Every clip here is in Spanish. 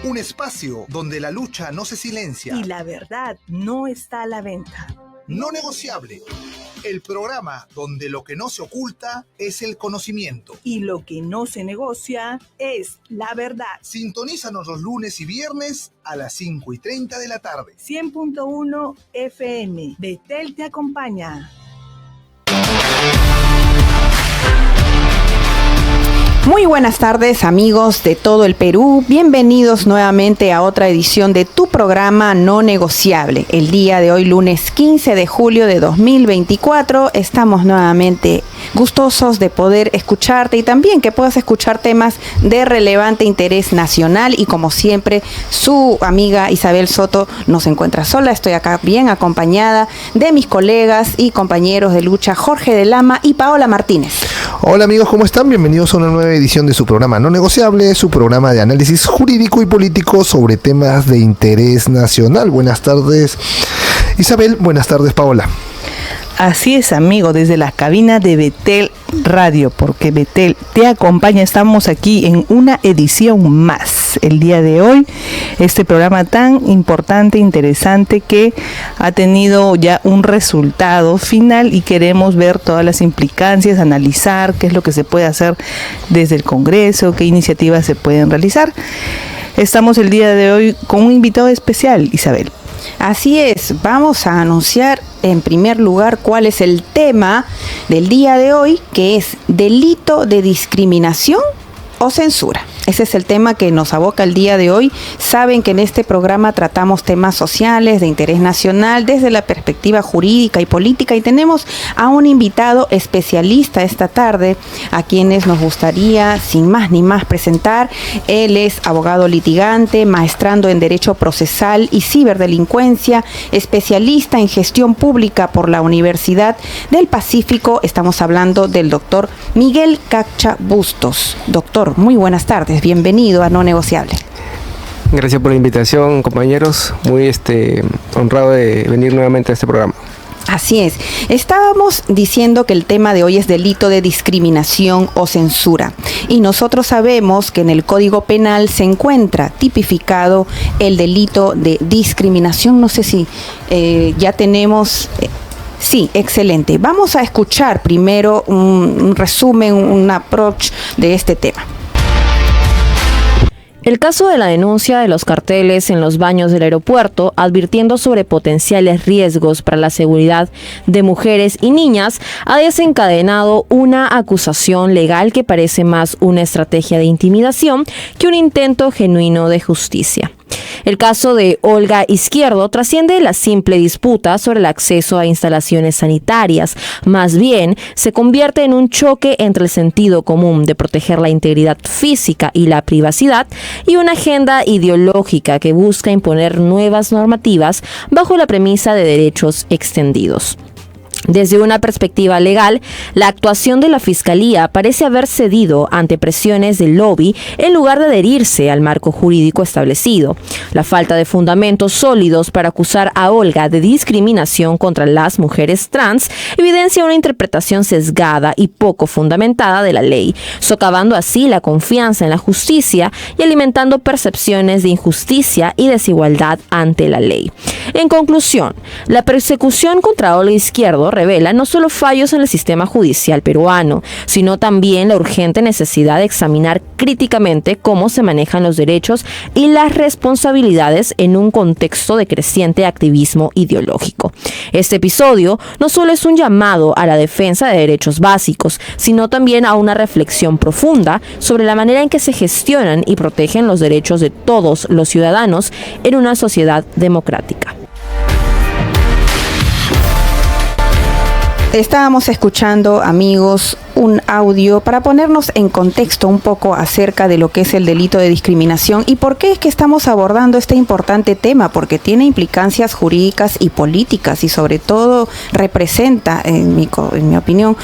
Un espacio donde la lucha no se silencia y la verdad no está a la venta. No negociable. El programa donde lo que no se oculta es el conocimiento. Y lo que no se negocia es la verdad. Sintonízanos los lunes y viernes a las 5:30 de la tarde. 100.1 FM. Betel te acompaña. Muy buenas tardes, amigos de todo el Perú. Bienvenidos nuevamente a otra edición de tu programa No Negociable. El día de hoy, lunes 15 de julio de 2024, estamos nuevamente gustosos de poder escucharte y también que puedas escuchar temas de relevante interés nacional. Y como siempre, su amiga Isabel Soto no se encuentra sola. Estoy acá bien acompañada de mis colegas y compañeros de lucha, Jorge de Lama y Paola Martínez. Hola amigos, ¿cómo están? Bienvenidos a una nueva edición de su programa No Negociable, su programa de análisis jurídico y político sobre temas de interés nacional. Buenas tardes, Isabel. Buenas tardes, Paola. Así es, amigo, desde la cabina de Betel Radio, porque Betel te acompaña. Estamos aquí en una edición más. El día de hoy, este programa tan importante, interesante, que ha tenido ya un resultado final y queremos ver todas las implicancias, analizar qué es lo que se puede hacer desde el Congreso, qué iniciativas se pueden realizar. Estamos el día de hoy con un invitado especial, Isabel. Así es, vamos a anunciar en primer lugar cuál es el tema del día de hoy, que es delito de discriminación o censura. Ese es el tema que nos aboca el día de hoy. Saben que en este programa tratamos temas sociales de interés nacional desde la perspectiva jurídica y política, y tenemos a un invitado especialista esta tarde a quienes nos gustaría sin más ni más presentar. Él es abogado litigante, maestrando en Derecho Procesal y Ciberdelincuencia, especialista en Gestión Pública por la Universidad del Pacífico. Estamos hablando del doctor Miguel Cacha Bustos. Doctor, muy buenas tardes. Bienvenido a No Negociable. Gracias por la invitación, compañeros. Muy honrado de venir nuevamente a este programa. Así es. Estábamos diciendo que el tema de hoy es delito de discriminación o censura. Y nosotros sabemos que en el Código Penal se encuentra tipificado el delito de discriminación. No sé si ya tenemos... Sí, excelente. Vamos a escuchar primero un resumen, un approach de este tema. El caso de la denuncia de los carteles en los baños del aeropuerto, advirtiendo sobre potenciales riesgos para la seguridad de mujeres y niñas, ha desencadenado una acusación legal que parece más una estrategia de intimidación que un intento genuino de justicia. El caso de Olga Izquierdo trasciende la simple disputa sobre el acceso a instalaciones sanitarias. Más bien, se convierte en un choque entre el sentido común de proteger la integridad física y la privacidad y una agenda ideológica que busca imponer nuevas normativas bajo la premisa de derechos extendidos. Desde una perspectiva legal, la actuación de la Fiscalía parece haber cedido ante presiones del lobby en lugar de adherirse al marco jurídico establecido. La falta de fundamentos sólidos para acusar a Olga de discriminación contra las mujeres trans evidencia una interpretación sesgada y poco fundamentada de la ley, socavando así la confianza en la justicia y alimentando percepciones de injusticia y desigualdad ante la ley. En conclusión, la persecución contra Olga Izquierdo revela no solo fallos en el sistema judicial peruano, sino también la urgente necesidad de examinar críticamente cómo se manejan los derechos y las responsabilidades en un contexto de creciente activismo ideológico. Este episodio no solo es un llamado a la defensa de derechos básicos, sino también a una reflexión profunda sobre la manera en que se gestionan y protegen los derechos de todos los ciudadanos en una sociedad democrática. Estábamos escuchando, amigos, un audio para ponernos en contexto un poco acerca de lo que es el delito de discriminación y por qué es que estamos abordando este importante tema, porque tiene implicancias jurídicas y políticas y sobre todo representa, en mi opinión,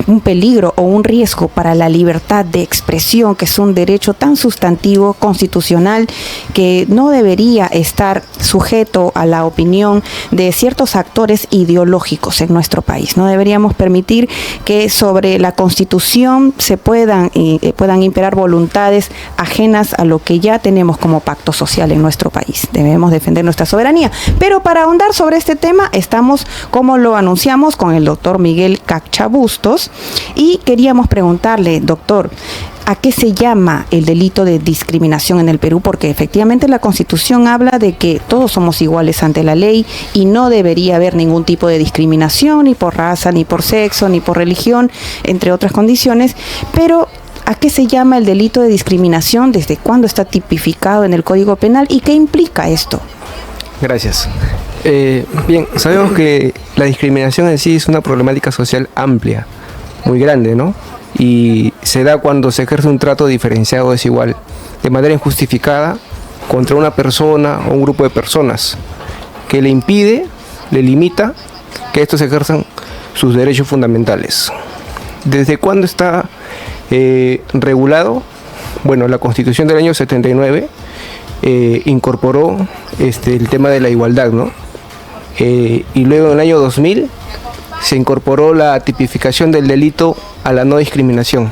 un peligro o un riesgo para la libertad de expresión, que es un derecho tan sustantivo, constitucional, que no debería estar sujeto a la opinión de ciertos actores ideológicos en nuestro país. No deberíamos permitir que sobre la Constitución se puedan imperar voluntades ajenas a lo que ya tenemos como pacto social en nuestro país. Debemos defender nuestra soberanía. Pero para ahondar sobre este tema, estamos, como lo anunciamos, con el doctor Miguel Cacha Bustos, y queríamos preguntarle, doctor, ¿a qué se llama el delito de discriminación en el Perú? Porque efectivamente la Constitución habla de que todos somos iguales ante la ley y no debería haber ningún tipo de discriminación, ni por raza, ni por sexo, ni por religión, entre otras condiciones, pero ¿a qué se llama el delito de discriminación? ¿Desde cuándo está tipificado en el Código Penal? ¿Y qué implica esto? Gracias. Bien, sabemos que la discriminación en sí es una problemática social amplia, muy grande, ¿no? Y se da cuando se ejerce un trato diferenciado o desigual, de manera injustificada, contra una persona o un grupo de personas, que le impide, le limita que estos ejerzan sus derechos fundamentales. ¿Desde cuándo está regulado? Bueno, la Constitución del año 79 incorporó el tema de la igualdad, ¿no? Y luego en el año 2000 se incorporó la tipificación del delito a la no discriminación.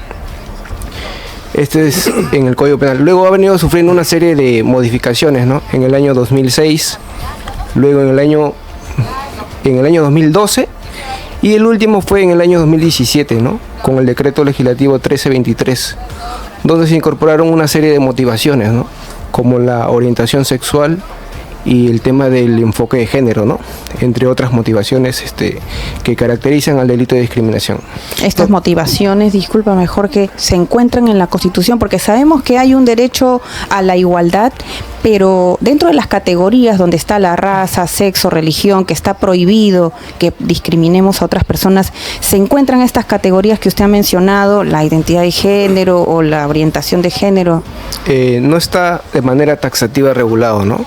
Este es en el Código Penal. Luego ha venido sufriendo una serie de modificaciones, ¿no? En el año 2006, luego en el año 2012 y el último fue en el año 2017, ¿no? Con el decreto legislativo 1323, donde se incorporaron una serie de motivaciones, ¿no? Como la orientación sexual y el tema del enfoque de género, ¿no? Entre otras motivaciones que caracterizan al delito de discriminación. Estas motivaciones, disculpa, mejor que se encuentran en la Constitución, porque sabemos que hay un derecho a la igualdad, pero dentro de las categorías donde está la raza, sexo, religión, que está prohibido que discriminemos a otras personas, se encuentran estas categorías que usted ha mencionado, la identidad de género o la orientación de género. No está de manera taxativa regulado, ¿no?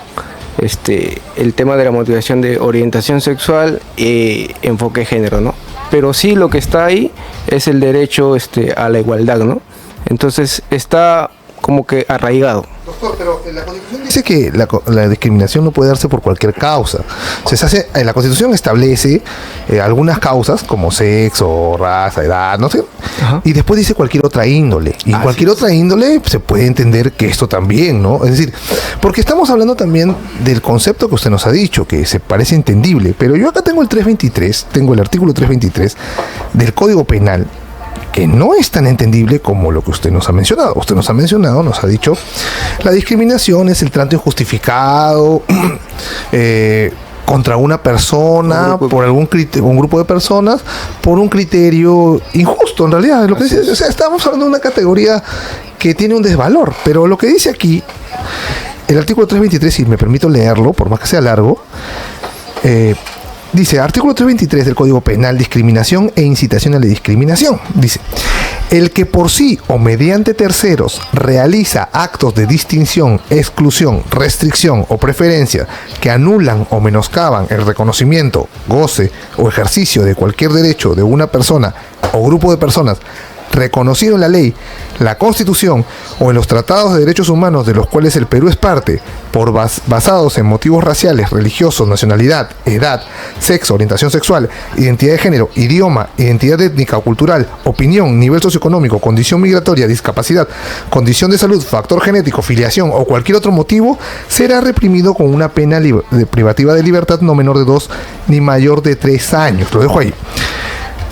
El tema de la motivación de orientación sexual y enfoque de género, ¿no? Pero sí lo que está ahí es el derecho a la igualdad, ¿no? Entonces está como que arraigado. Doctor, pero la Constitución dice que la discriminación no puede darse por cualquier causa. La Constitución establece algunas causas como sexo, raza, edad, no sé. Ajá. Y después dice cualquier otra índole. Y cualquier otra índole se puede entender que esto también, ¿no? Es decir, porque estamos hablando también del concepto que usted nos ha dicho, que se parece entendible. Pero yo acá tengo el artículo 323 del Código Penal, que no es tan entendible como lo que usted nos ha mencionado. Usted nos ha dicho, la discriminación es el trato injustificado contra una persona, por un grupo de personas, por un criterio injusto, en realidad. Es lo que dice, o sea, estamos hablando de una categoría que tiene un desvalor, pero lo que dice aquí, el artículo 323, si me permito leerlo, por más que sea largo, dice, artículo 323 del Código Penal, discriminación e incitación a la discriminación. Dice, el que por sí o mediante terceros realiza actos de distinción, exclusión, restricción o preferencia que anulan o menoscaban el reconocimiento, goce o ejercicio de cualquier derecho de una persona o grupo de personas reconocido en la ley, la Constitución o en los tratados de derechos humanos de los cuales el Perú es parte, basados en motivos raciales, religiosos, nacionalidad, edad, sexo, orientación sexual, identidad de género, idioma, identidad étnica o cultural, opinión, nivel socioeconómico, condición migratoria, discapacidad, condición de salud, factor genético, filiación o cualquier otro motivo, será reprimido con una pena privativa de libertad no menor de 2 ni mayor de 3 años. Lo dejo ahí.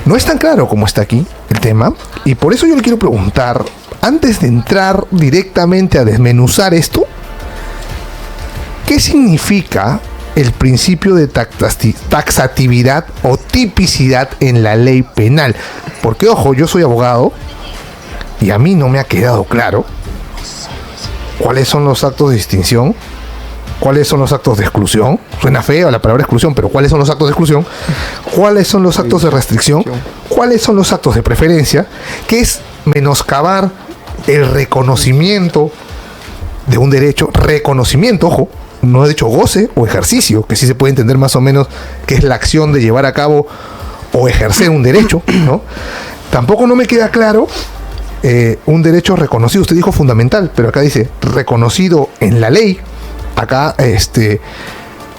No es tan claro como está aquí el tema, y por eso yo le quiero preguntar, antes de entrar directamente a desmenuzar esto, ¿qué significa el principio de taxatividad o tipicidad en la ley penal? Porque, ojo, yo soy abogado y a mí no me ha quedado claro cuáles son los actos de distinción, cuáles son los actos de exclusión. Suena feo la palabra exclusión, pero ¿cuáles son los actos de exclusión? ¿Cuáles son los actos de restricción? ¿Cuáles son los actos de preferencia? ¿Qué es menoscabar el reconocimiento de un derecho? Reconocimiento, ojo, no he dicho goce o ejercicio, que sí se puede entender más o menos que es la acción de llevar a cabo o ejercer un derecho, ¿no? Tampoco no me queda claro un derecho reconocido. Usted dijo fundamental, pero acá dice reconocido en la ley. Acá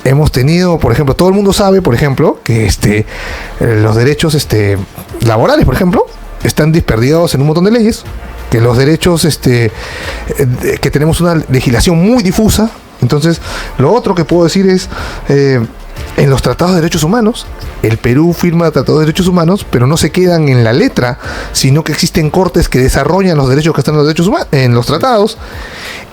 hemos tenido, por ejemplo, todo el mundo sabe, por ejemplo, que los derechos laborales, por ejemplo, están disperdidos en un montón de leyes, que los derechos que tenemos una legislación muy difusa. Entonces, lo otro que puedo decir es en los tratados de derechos humanos, el Perú firma tratados de derechos humanos, pero no se quedan en la letra, sino que existen cortes que desarrollan los derechos que están en los derechos humanos, en los tratados.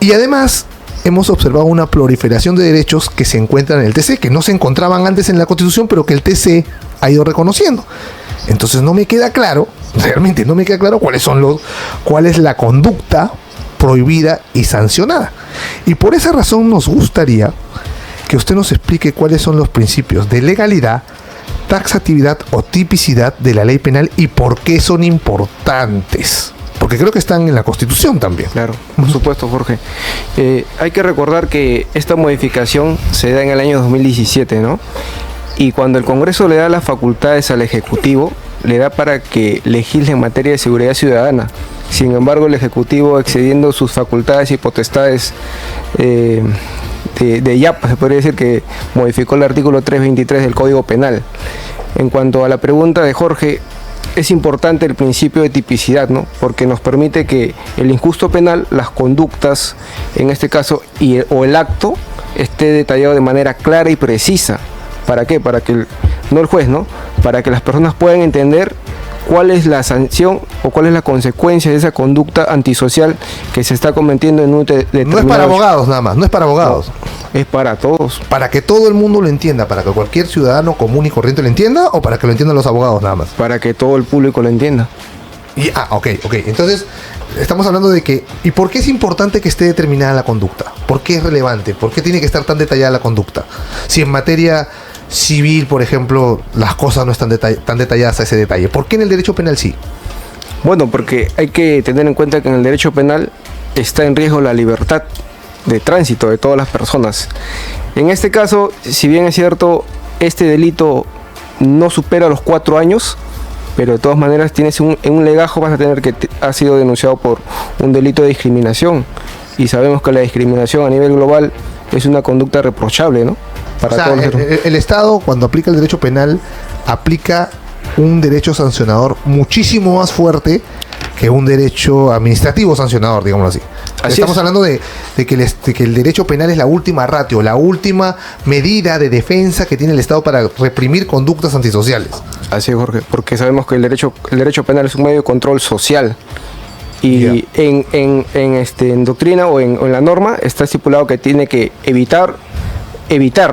Y además hemos observado una proliferación de derechos que se encuentran en el TC, que no se encontraban antes en la Constitución, pero que el TC ha ido reconociendo. Entonces no me queda claro, realmente no me queda claro cuál es la conducta prohibida y sancionada. Y por esa razón nos gustaría que usted nos explique cuáles son los principios de legalidad, taxatividad o tipicidad de la ley penal y por qué son importantes. Porque creo que están en la Constitución también. Claro, por supuesto, Jorge. Hay que recordar que esta modificación se da en el año 2017, ¿no? Y cuando el Congreso le da las facultades al Ejecutivo, le da para que legisle en materia de seguridad ciudadana. Sin embargo, el Ejecutivo, excediendo sus facultades y potestades de IAP, se podría decir que modificó el artículo 323 del Código Penal. En cuanto a la pregunta de Jorge, es importante el principio de tipicidad, ¿no? Porque nos permite que el injusto penal, las conductas, en este caso, o el acto, esté detallado de manera clara y precisa. ¿Para qué? Para que, no el juez, ¿no? Para que las personas puedan entender cuál es la sanción o cuál es la consecuencia de esa conducta antisocial que se está cometiendo en un determinado... No es para abogados nada más, no es para abogados. No, es para todos. Para que todo el mundo lo entienda, para que cualquier ciudadano común y corriente lo entienda, o para que lo entiendan los abogados nada más. Para que todo el público lo entienda. Ok. Entonces, estamos hablando de que... ¿Y por qué es importante que esté determinada la conducta? ¿Por qué es relevante? ¿Por qué tiene que estar tan detallada la conducta? Si en materia civil, por ejemplo, las cosas no están tan detalladas a ese detalle. ¿Por qué en el derecho penal sí? Bueno, porque hay que tener en cuenta que en el derecho penal está en riesgo la libertad de tránsito de todas las personas. En este caso, si bien es cierto, este delito no supera los 4 años, pero de todas maneras tienes en un legajo vas a tener que ha sido denunciado por un delito de discriminación. Y sabemos que la discriminación a nivel global es una conducta reprochable, ¿no? El Estado, cuando aplica el derecho penal, aplica un derecho sancionador muchísimo más fuerte que un derecho administrativo sancionador, digámoslo así. Estamos hablando de que el derecho penal es la última ratio, la última medida de defensa que tiene el Estado para reprimir conductas antisociales. Así es, Jorge, porque sabemos que el derecho penal es un medio de control social. Y en doctrina o en la norma está estipulado que tiene que evitar,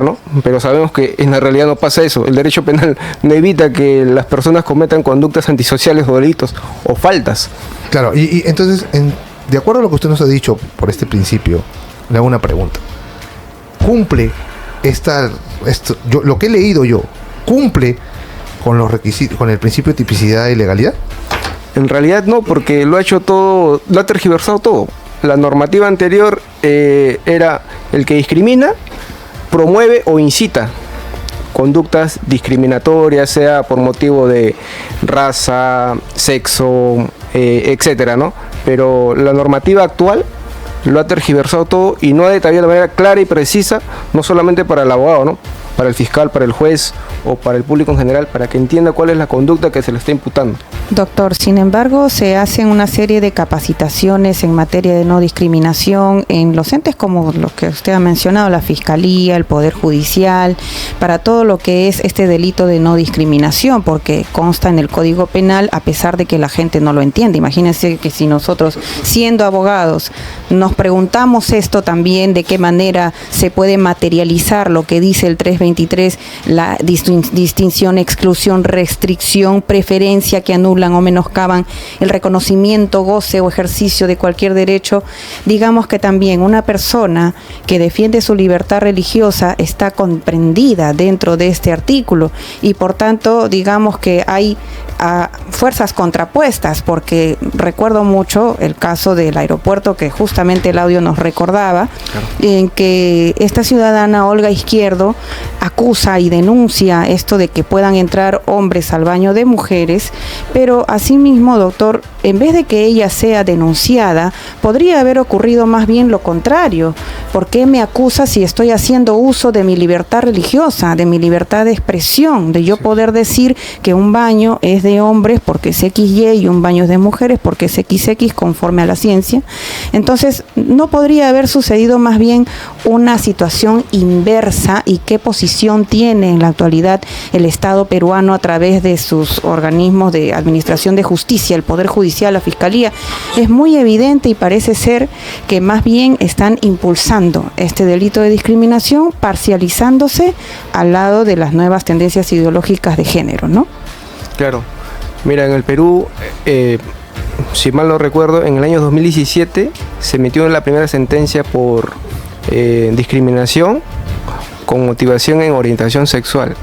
¿no? Pero sabemos que en la realidad no pasa eso. El derecho penal no evita que las personas cometan conductas antisociales o delitos o faltas. Claro, y entonces, de acuerdo a lo que usted nos ha dicho por este principio, le hago una pregunta. ¿Cumple lo que he leído yo, cumple con los requisitos, con el principio de tipicidad y legalidad? En realidad no, porque lo ha hecho todo, lo ha tergiversado todo. La normativa anterior era el que discrimina, promueve o incita conductas discriminatorias, sea por motivo de raza, sexo, etcétera, ¿no? Pero la normativa actual lo ha tergiversado todo y no ha detallado de manera clara y precisa, no solamente para el abogado, ¿no? Para el fiscal, para el juez o para el público en general, para que entienda cuál es la conducta que se le está imputando. Doctor, sin embargo, se hacen una serie de capacitaciones en materia de no discriminación en los entes como los que usted ha mencionado, la Fiscalía, el Poder Judicial, para todo lo que es este delito de no discriminación, porque consta en el Código Penal a pesar de que la gente no lo entiende. Imagínense que si nosotros, siendo abogados, nos preguntamos esto también, de qué manera se puede materializar lo que dice el 323, la distinción, exclusión, restricción, preferencia que anulan o menoscaban el reconocimiento, goce o ejercicio de cualquier derecho. Digamos que también una persona que defiende su libertad religiosa está comprendida dentro de este artículo y por tanto digamos que hay fuerzas contrapuestas, porque recuerdo mucho el caso del aeropuerto que justamente el audio nos recordaba, claro, en que esta ciudadana Olga Izquierdo acusa y denuncia esto de que puedan entrar hombres al baño de mujeres, pero asimismo, doctor, en vez de que ella sea denunciada, podría haber ocurrido más bien lo contrario. ¿Por qué me acusa si estoy haciendo uso de mi libertad religiosa, de mi libertad de expresión, de yo poder decir que un baño es de hombres porque es XY y un baño es de mujeres porque es XX conforme a la ciencia? Entonces, ¿no podría haber sucedido más bien una situación inversa? ¿Y qué posición tiene en la actualidad el Estado peruano a través de sus organismos de administración de justicia, el Poder Judicial, la Fiscalía? Es muy evidente y parece ser que más bien están impulsando este delito de discriminación, parcializándose al lado de las nuevas tendencias ideológicas de género, ¿no? Claro. Mira, en el Perú, si mal no recuerdo, en el año 2017 se emitió la primera sentencia por discriminación con motivación en orientación sexual.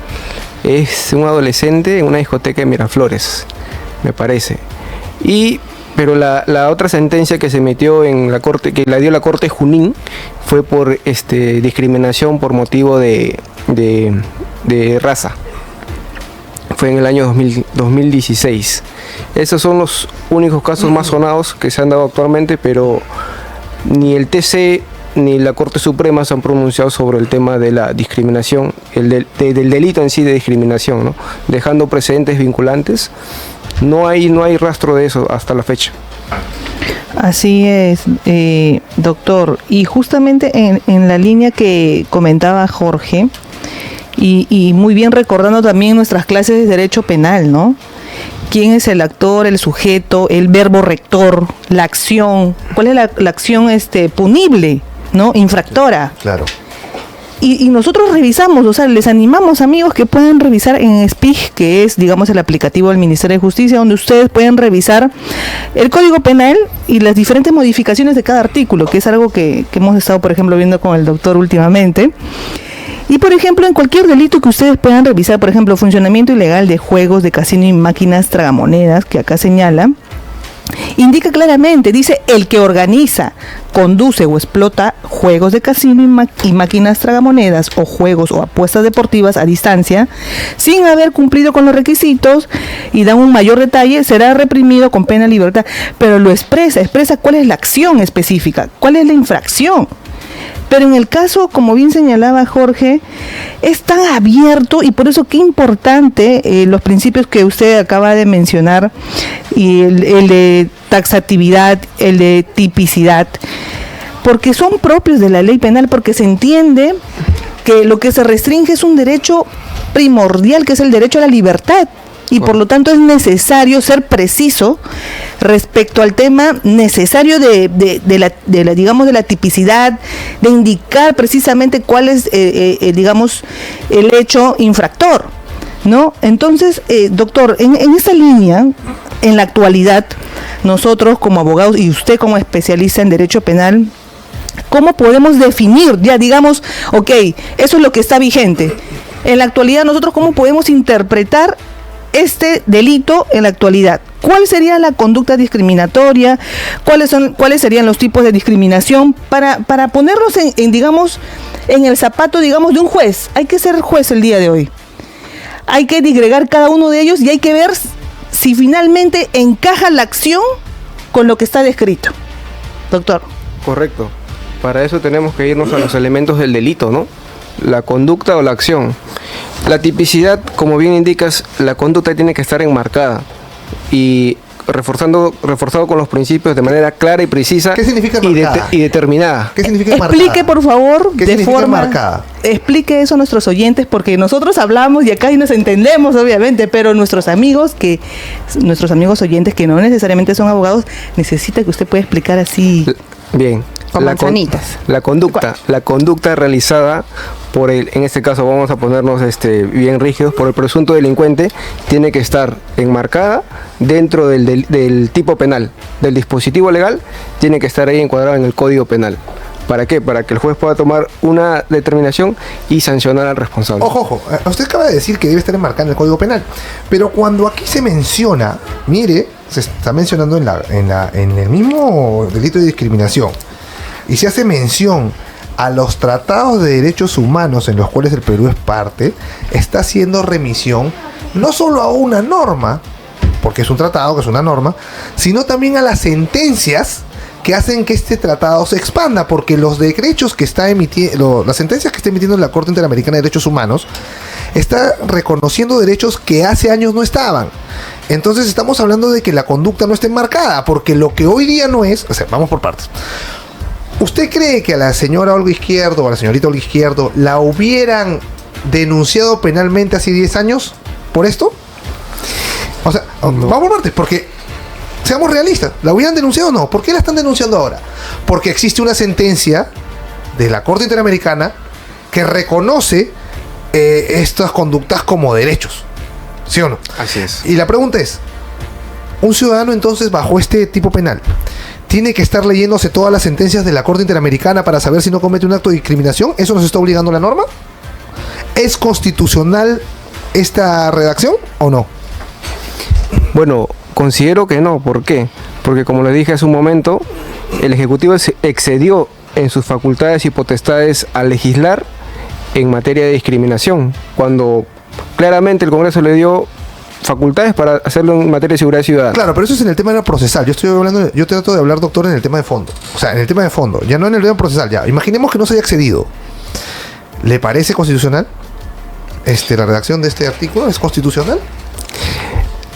Es un adolescente en una discoteca de Miraflores, me parece. Pero la otra sentencia que se emitió en la corte, que la dio la Corte Junín, fue por discriminación por motivo de raza. Fue en el año 2016. Esos son los únicos casos más sonados que se han dado actualmente, pero ni el TC ni la Corte Suprema se han pronunciado sobre el tema de la discriminación, del delito en sí de discriminación, ¿no? Dejando precedentes vinculantes. No hay rastro de eso hasta la fecha. Así es, doctor. Y justamente en la línea que comentaba Jorge, y muy bien recordando también nuestras clases de derecho penal, ¿no? ¿Quién es el actor, el sujeto, el verbo rector, la acción? ¿Cuál es la acción punible, ¿no? Infractora. Claro. Y nosotros revisamos, o sea, les animamos, amigos, que puedan revisar en SPIG, que es, digamos, el aplicativo del Ministerio de Justicia, donde ustedes pueden revisar el Código Penal y las diferentes modificaciones de cada artículo, que es algo que hemos estado, por ejemplo, viendo con el doctor últimamente. Y, por ejemplo, en cualquier delito que ustedes puedan revisar, por ejemplo, funcionamiento ilegal de juegos de casino y máquinas tragamonedas, que acá señala, indica claramente, dice, el que organiza, conduce o explota juegos de casino y máquinas tragamonedas o juegos o apuestas deportivas a distancia, sin haber cumplido con los requisitos, y da un mayor detalle, será reprimido con pena de libertad. Pero lo expresa cuál es la acción específica, cuál es la infracción. Pero en el caso, como bien señalaba Jorge, es tan abierto, y por eso qué importante los principios que usted acaba de mencionar, y el de taxatividad, el de tipicidad, porque son propios de la ley penal, porque se entiende que lo que se restringe es un derecho primordial, que es el derecho a la libertad. Y por lo tanto es necesario ser preciso respecto al tema necesario de la tipicidad, de indicar precisamente cuál es, digamos, el hecho infractor, ¿no? Entonces, doctor, en esta línea, en la actualidad, nosotros como abogados y usted como especialista en derecho penal, ¿cómo podemos definir, ya digamos, ok, eso es lo que está vigente? En la actualidad, nosotros, ¿cómo podemos interpretar este delito en la actualidad? ¿Cuál sería la conducta discriminatoria? ¿Cuáles serían los tipos de discriminación? Para ponernos digamos, en el zapato, digamos, de un juez. Hay que ser juez el día de hoy. Hay que disgregar cada uno de ellos y hay que ver si finalmente encaja la acción con lo que está descrito. Doctor. Correcto. Para eso tenemos que irnos a los elementos del delito, ¿no? La conducta o la acción. La tipicidad, como bien indicas, la conducta tiene que estar enmarcada y reforzado con los principios de manera clara y precisa. ¿Qué significa enmarcada? Y determinada. ¿Qué significa enmarcada? Explique, por favor, ¿Qué de forma enmarcada? Explique eso a nuestros oyentes, porque nosotros hablamos y acá y nos entendemos, obviamente, pero nuestros amigos oyentes que no necesariamente son abogados, necesita que usted pueda explicar así. Bien. Con manzanitas. La conducta realizada por en este caso vamos a ponernos bien rígidos, por el presunto delincuente, tiene que estar enmarcada dentro del tipo penal, del dispositivo legal, tiene que estar ahí encuadrado en el Código Penal. ¿Para qué? Para que el juez pueda tomar una determinación y sancionar al responsable. Ojo, usted acaba de decir que debe estar enmarcada en el Código Penal, pero cuando aquí se menciona, mire, se está mencionando en el mismo delito de discriminación, y se hace mención a los tratados de derechos humanos en los cuales el Perú es parte, está haciendo remisión no solo a una norma, porque es un tratado, que es una norma, sino también a las sentencias que hacen que este tratado se expanda, porque los derechos que está emitiendo, las sentencias que está emitiendo la Corte Interamericana de Derechos Humanos, está reconociendo derechos que hace años no estaban. Entonces estamos hablando de que la conducta no está enmarcada, porque lo que hoy día no es, o sea, vamos por partes. ¿Usted cree que a la señora Olga Izquierdo o a la señorita Olga Izquierdo la hubieran denunciado penalmente hace 10 años por esto? O sea, no. Vamos por partes, porque seamos realistas, ¿la hubieran denunciado o no? ¿Por qué la están denunciando ahora? Porque existe una sentencia de la Corte Interamericana que reconoce estas conductas como derechos, ¿sí o no? Así es. Y la pregunta es, un ciudadano entonces bajo este tipo penal tiene que estar leyéndose todas las sentencias de la Corte Interamericana para saber si no comete un acto de discriminación. ¿Eso nos está obligando la norma? ¿Es constitucional esta redacción o no? Bueno, considero que no. ¿Por qué? Porque como le dije hace un momento, el Ejecutivo excedió en sus facultades y potestades al legislar en materia de discriminación, cuando claramente el Congreso le dio facultades para hacerlo en materia de seguridad ciudadana. Claro, pero eso es en el tema de la procesal. Yo trato de hablar, doctor, en el tema de fondo. O sea, en el tema de fondo, ya no en el tema procesal. Ya, imaginemos que no se haya excedido. ¿Le parece constitucional? ¿La redacción de este artículo es constitucional?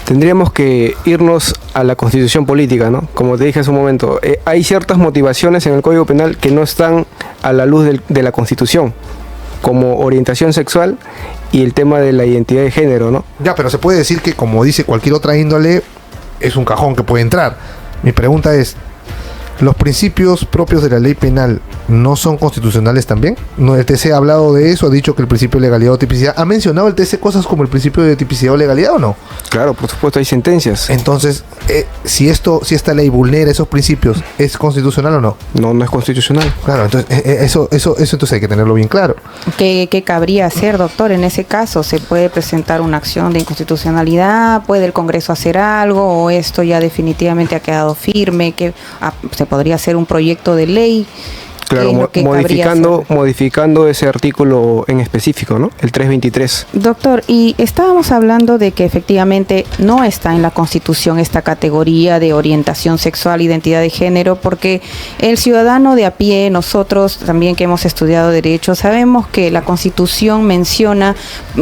Tendríamos que irnos a la constitución política, ¿no? Como te dije hace un momento, hay ciertas motivaciones en el Código Penal que no están a la luz de la Constitución, como orientación sexual y el tema de la identidad de género, ¿no? Ya, pero se puede decir que, como dice cualquier otra índole, es un cajón que puede entrar. Mi pregunta es, ¿los principios propios de la ley penal no son constitucionales también? No, el TC ha hablado de eso, ha dicho que el principio de legalidad o tipicidad. ¿Ha mencionado el TC cosas como el principio de tipicidad o legalidad o no? Claro, por supuesto, hay sentencias. Entonces, si esta ley vulnera esos principios, ¿es constitucional o no? No, no es constitucional. Claro, entonces eso entonces hay que tenerlo bien claro. ¿Qué cabría hacer, doctor? En ese caso, ¿se puede presentar una acción de inconstitucionalidad? ¿Puede el Congreso hacer algo? ¿O esto ya definitivamente ha quedado firme? ¿Que se podría hacer un proyecto de ley? Claro, modificando ese artículo en específico, ¿no? El 323. Doctor, y estábamos hablando de que efectivamente no está en la Constitución esta categoría de orientación sexual, identidad de género, porque el ciudadano de a pie, nosotros también que hemos estudiado Derecho, sabemos que la Constitución menciona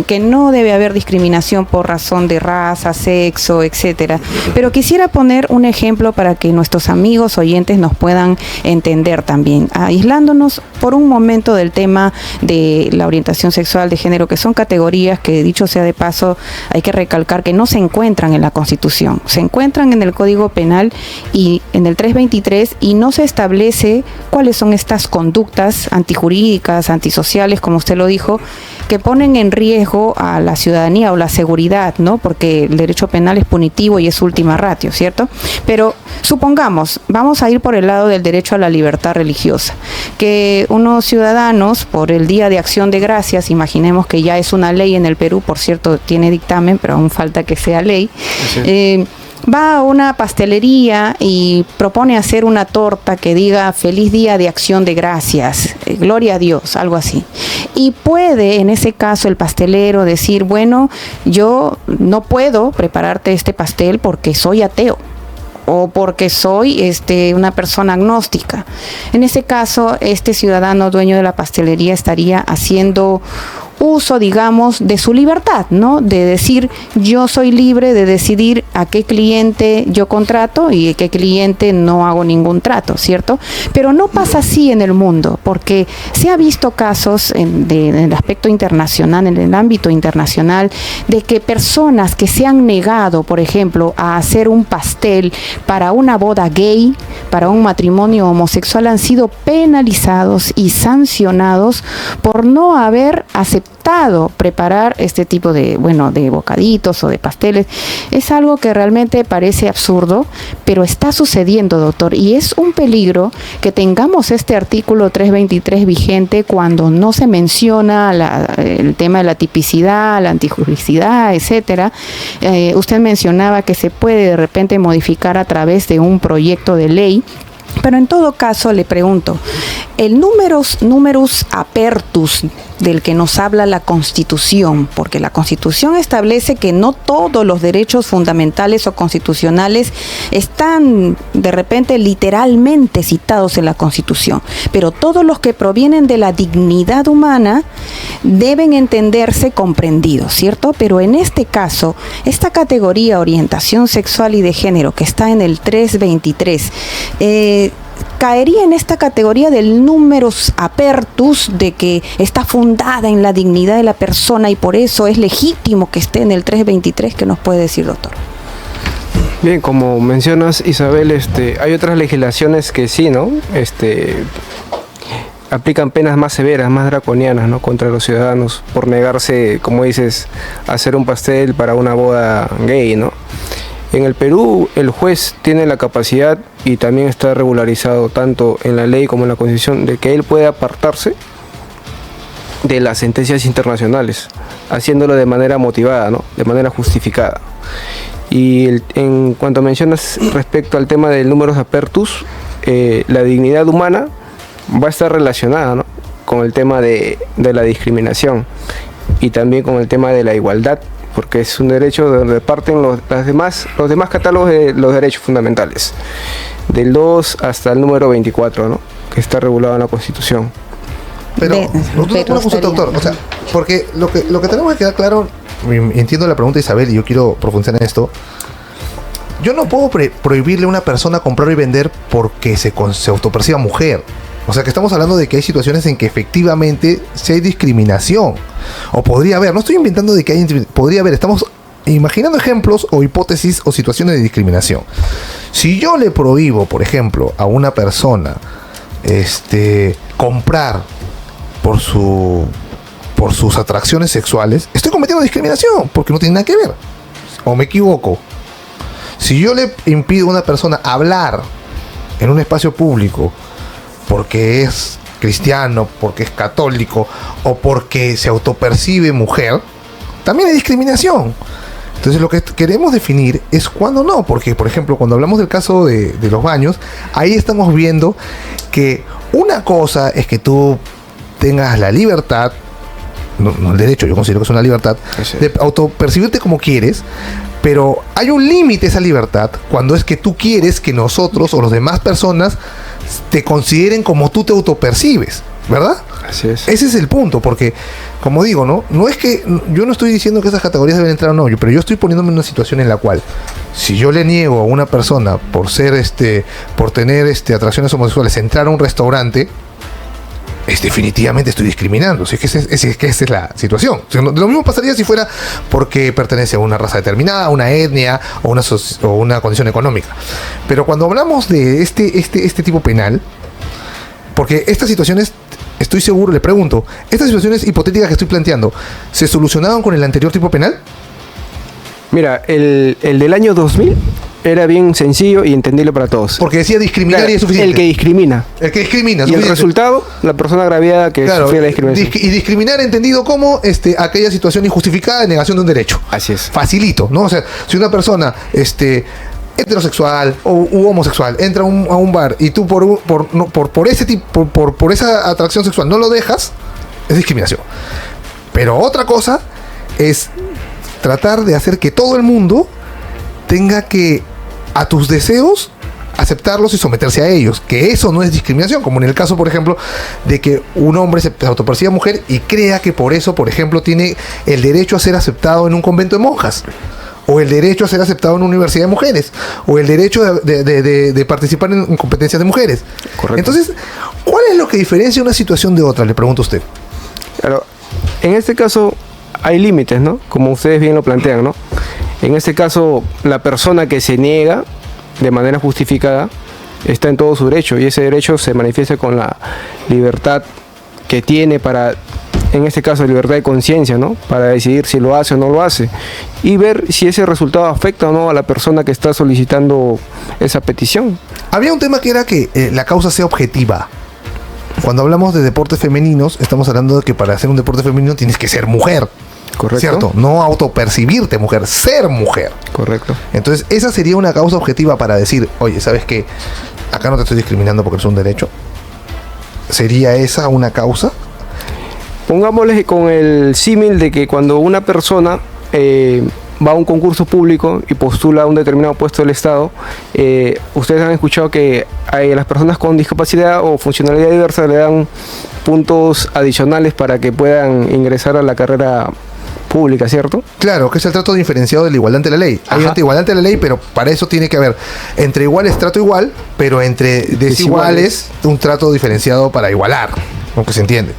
que no debe haber discriminación por razón de raza, sexo, etcétera. Pero quisiera poner un ejemplo para que nuestros amigos oyentes nos puedan entender también. Aislándonos por un momento del tema de la orientación sexual de género, que son categorías que, dicho sea de paso, hay que recalcar que no se encuentran en la Constitución, se encuentran en el Código Penal y en el 323, y no se establece cuáles son estas conductas antijurídicas, antisociales, como usted lo dijo, que ponen en riesgo a la ciudadanía o la seguridad, ¿no? Porque el derecho penal es punitivo y es última ratio, ¿cierto? Pero supongamos, vamos a ir por el lado del derecho a la libertad religiosa, que unos ciudadanos, por el Día de Acción de Gracias, imaginemos que ya es una ley en el Perú, por cierto, tiene dictamen, pero aún falta que sea ley, sí. Va a una pastelería y propone hacer una torta que diga Feliz Día de Acción de Gracias, Gloria a Dios, algo así. Y puede en ese caso el pastelero decir, bueno, yo no puedo prepararte este pastel porque soy ateo, o porque soy una persona agnóstica. En ese caso, este ciudadano dueño de la pastelería estaría haciendo uso, digamos, de su libertad, ¿no? De decir, yo soy libre de decidir a qué cliente yo contrato y a qué cliente no hago ningún trato, ¿cierto? Pero no pasa así en el mundo, porque se ha visto casos en el aspecto internacional, en el ámbito internacional, de que personas que se han negado, por ejemplo, a hacer un pastel para una boda gay, para un matrimonio homosexual, han sido penalizados y sancionados por no haber aceptado preparar este tipo de bocaditos o de pasteles. Es algo que realmente parece absurdo, pero está sucediendo, doctor, y es un peligro que tengamos este artículo 323 vigente cuando no se menciona el tema de la tipicidad, la antijuricidad, etcétera. Usted mencionaba que se puede de repente modificar a través de un proyecto de ley. Pero en todo caso le pregunto, el numerus apertus del que nos habla la Constitución, porque la Constitución establece que no todos los derechos fundamentales o constitucionales están de repente literalmente citados en la Constitución, pero todos los que provienen de la dignidad humana deben entenderse comprendidos, ¿cierto? Pero en este caso, esta categoría orientación sexual y de género que está en el 323, caería en esta categoría del numerus apertus, de que está fundada en la dignidad de la persona y por eso es legítimo que esté en el 323. ¿Qué nos puede decir, doctor? Bien, como mencionas, Isabel, hay otras legislaciones que sí, ¿no? Aplican penas más severas, más draconianas, ¿no? Contra los ciudadanos por negarse, como dices, a hacer un pastel para una boda gay, ¿no? En el Perú, el juez tiene la capacidad, y también está regularizado tanto en la ley como en la Constitución, de que él puede apartarse de las sentencias internacionales, haciéndolo de manera motivada, ¿no? De manera justificada. Y en cuanto mencionas respecto al tema del numerus apertus, la dignidad humana va a estar relacionada, ¿no? Con el tema de la discriminación y también con el tema de la igualdad, porque es un derecho de donde parten los demás catálogos de los derechos fundamentales, del 2 hasta el número 24, ¿no? Que está regulado en la Constitución. Pero una consulta, doctor, o sea, porque lo que tenemos que quedar claro, entiendo la pregunta de Isabel y yo quiero profundizar en esto. Yo no puedo prohibirle a una persona comprar y vender porque se autoperciba mujer. O sea, que estamos hablando de que hay situaciones en que efectivamente sí hay discriminación. O podría haber, no estoy inventando de que podría haber, estamos imaginando ejemplos o hipótesis o situaciones de discriminación. Si yo le prohíbo, por ejemplo, a una persona comprar por sus atracciones sexuales, estoy cometiendo discriminación porque no tiene nada que ver. ¿O me equivoco? Si yo le impido a una persona hablar en un espacio público porque es cristiano, porque es católico o porque se autopercibe mujer, también hay discriminación. Entonces lo que queremos definir es cuándo no, porque por ejemplo cuando hablamos del caso de los baños, ahí estamos viendo que una cosa es que tú tengas la libertad, no el derecho, yo considero que es una libertad, de autopercibirte como quieres, pero hay un límite a esa libertad cuando es que tú quieres que nosotros o las demás personas te consideren como tú te autopercibes, ¿verdad? Así es. Ese es el punto, porque, como digo, no es que yo no estoy diciendo que esas categorías deben entrar o no, pero yo estoy poniéndome en una situación en la cual, si yo le niego a una persona por ser por tener atracciones homosexuales, entrar a un restaurante, definitivamente estoy discriminando. Si es que esa es la situación. Lo mismo pasaría si fuera porque pertenece a una raza determinada, a una etnia o una condición económica. Pero cuando hablamos de este tipo penal, porque estas situaciones, estoy seguro, le pregunto, estas situaciones hipotéticas que estoy planteando, ¿se solucionaban con el anterior tipo penal? Mira, el del año 2000 era bien sencillo y entendible para todos. Porque decía discriminar, claro, y es suficiente. El que discrimina. El que discrimina. Y el resultado, la persona agraviada que sufría la discriminación. Y discriminar entendido como aquella situación injustificada de negación de un derecho. Así es. Facilito, ¿no? O sea, si una persona heterosexual u homosexual entra a un bar y tú por esa atracción sexual no lo dejas, es discriminación. Pero otra cosa es tratar de hacer que todo el mundo tenga que, a tus deseos, aceptarlos y someterse a ellos, que eso no es discriminación, como en el caso, por ejemplo, de que un hombre se autoperciba mujer y crea que por eso, por ejemplo, tiene el derecho a ser aceptado en un convento de monjas, o el derecho a ser aceptado en una universidad de mujeres, o el derecho de participar en competencias de mujeres. Correcto. Entonces, ¿cuál es lo que diferencia una situación de otra? Le pregunto a usted. Claro, en este caso hay límites, ¿no? Como ustedes bien lo plantean, ¿no? En este caso, la persona que se niega de manera justificada está en todo su derecho, y ese derecho se manifiesta con la libertad que tiene para, en este caso, libertad de conciencia, ¿no? Para decidir si lo hace o no lo hace, y ver si ese resultado afecta o no a la persona que está solicitando esa petición. Había un tema que era que la causa sea objetiva. Cuando hablamos de deportes femeninos, estamos hablando de que para hacer un deporte femenino tienes que ser mujer. Correcto. ¿Cierto? No autopercibirte mujer, ser mujer. Correcto. Entonces, esa sería una causa objetiva para decir, oye, ¿sabes qué? acá no te estoy discriminando porque es un derecho. ¿Sería esa una causa? Pongámosle con el símil de que cuando una persona va a un concurso público y postula a un determinado puesto del Estado, ustedes han escuchado que a las personas con discapacidad o funcionalidad diversa le dan puntos adicionales para que puedan ingresar a la carrera pública, ¿cierto? Claro, que es el trato diferenciado de la igualdad ante la ley. Hay igualdad ante la ley, pero para eso tiene que haber entre iguales trato igual, pero entre desiguales un trato diferenciado para igualar, aunque se entiende.